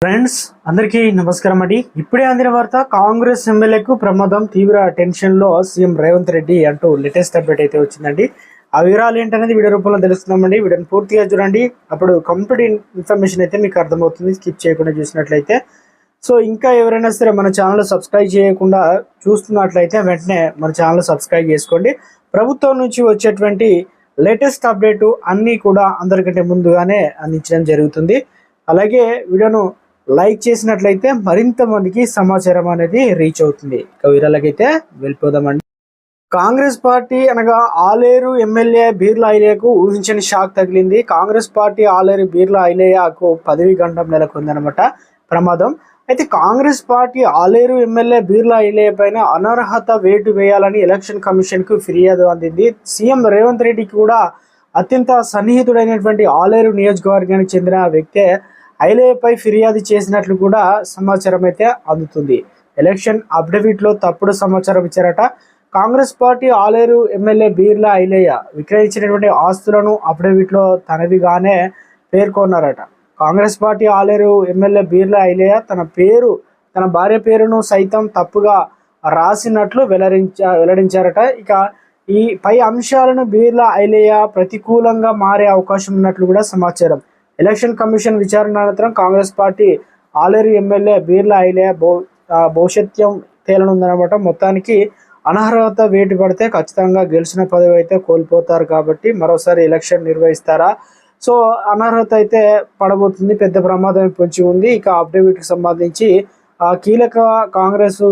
Friends అందరికీ నమస్కారం అండి. ఇప్పుడే అందిన వార్త, కాంగ్రెస్ ఎమ్మెల్యేకు ప్రమాదం, తీవ్ర టెన్షన్ లో సీఎం రేవంత్ రెడ్డి అంటూ లేటెస్ట్ అప్డేట్ అయితే వచ్చిందండి. ఆ వివరాలు ఏంటనేది వీడియో రూపంలో తెలుస్తున్నామండి. వీడియోని పూర్తిగా చూడండి, అప్పుడు కంప్లీట్ ఇన్ఫర్మేషన్ అయితే మీకు అర్థమవుతుంది, స్కిప్ చేయకుండా చూసినట్లయితే. సో ఇంకా ఎవరైనా సరే మన ఛానల్ సబ్స్క్రైబ్ చేయకుండా చూస్తున్నట్లయితే వెంటనే మన ఛానల్ సబ్స్క్రైబ్ చేసుకోండి. ప్రభుత్వం నుంచి వచ్చేటువంటి లేటెస్ట్ అప్డేట్ అన్నీ కూడా అందరికంటే ముందుగానే అందించడం జరుగుతుంది. అలాగే వీడియోను లైక్ చేసినట్లయితే మరింత మందికి సమాచారం అనేది రీచ్ అవుతుంది. ఇక వీరాలకైతే వెళ్ళిపోదామండి. కాంగ్రెస్ పార్టీ అనగా ఆలేరు ఎమ్మెల్యే బీర్లా ఐలయ్యకు ఊహించని షాక్ తగిలింది. కాంగ్రెస్ పార్టీ ఆలేరు బీర్లా ఐలయ్యకు పదవి గండం నెలకొందనమాట ప్రమాదం. అయితే కాంగ్రెస్ పార్టీ ఆలేరు ఎమ్మెల్యే బీర్లా ఐలయ్య పైన అనర్హత వేటు వేయాలని ఎలక్షన్ కమిషన్ కు ఫిర్యాదు అందింది. సీఎం రేవంత్ రెడ్డికి కూడా అత్యంత సన్నిహితుడైనటువంటి ఆలేరు నియోజకవర్గానికి చెందిన వ్యక్తే ఐలయ్యపై ఫిర్యాదు చేసినట్లు కూడా సమాచారం అయితే అందుతుంది. ఎలక్షన్ అఫిడవిట్లో తప్పుడు సమాచారం ఇచ్చారట. కాంగ్రెస్ పార్టీ ఆలేరు ఎమ్మెల్యే బీర్లా ఐలయ్య విక్రయించినటువంటి ఆస్తులను అఫిడవిట్లో తనవిగానే పేర్కొన్నారట. కాంగ్రెస్ పార్టీ ఆలేరు ఎమ్మెల్యే బీర్లా ఐలయ్య తన భార్య పేరును సైతం తప్పుగా రాసినట్లు వెల్లడించారట. ఇక ఈ పై అంశాలను బీర్లా ఐలయ్య ప్రతికూలంగా మారే అవకాశం ఉన్నట్లు కూడా సమాచారం. ఎలక్షన్ కమిషన్ విచారణ అనంతరం కాంగ్రెస్ పార్టీ ఆలేరు ఎమ్మెల్యే బీర్లా ఐలయ్య భవిష్యత్యం తేలనుందనమాట. మొత్తానికి అనర్హత వేటు పడితే ఖచ్చితంగా గెలిచిన పదవి అయితే కోల్పోతారు కాబట్టి మరోసారి ఎలక్షన్ నిర్వహిస్తారా? సో అనర్హత అయితే పడబోతుంది, పెద్ద ప్రమాదం పొంచి ఉంది. ఇక అఫిడవిట్కి సంబంధించి కీలక కాంగ్రెస్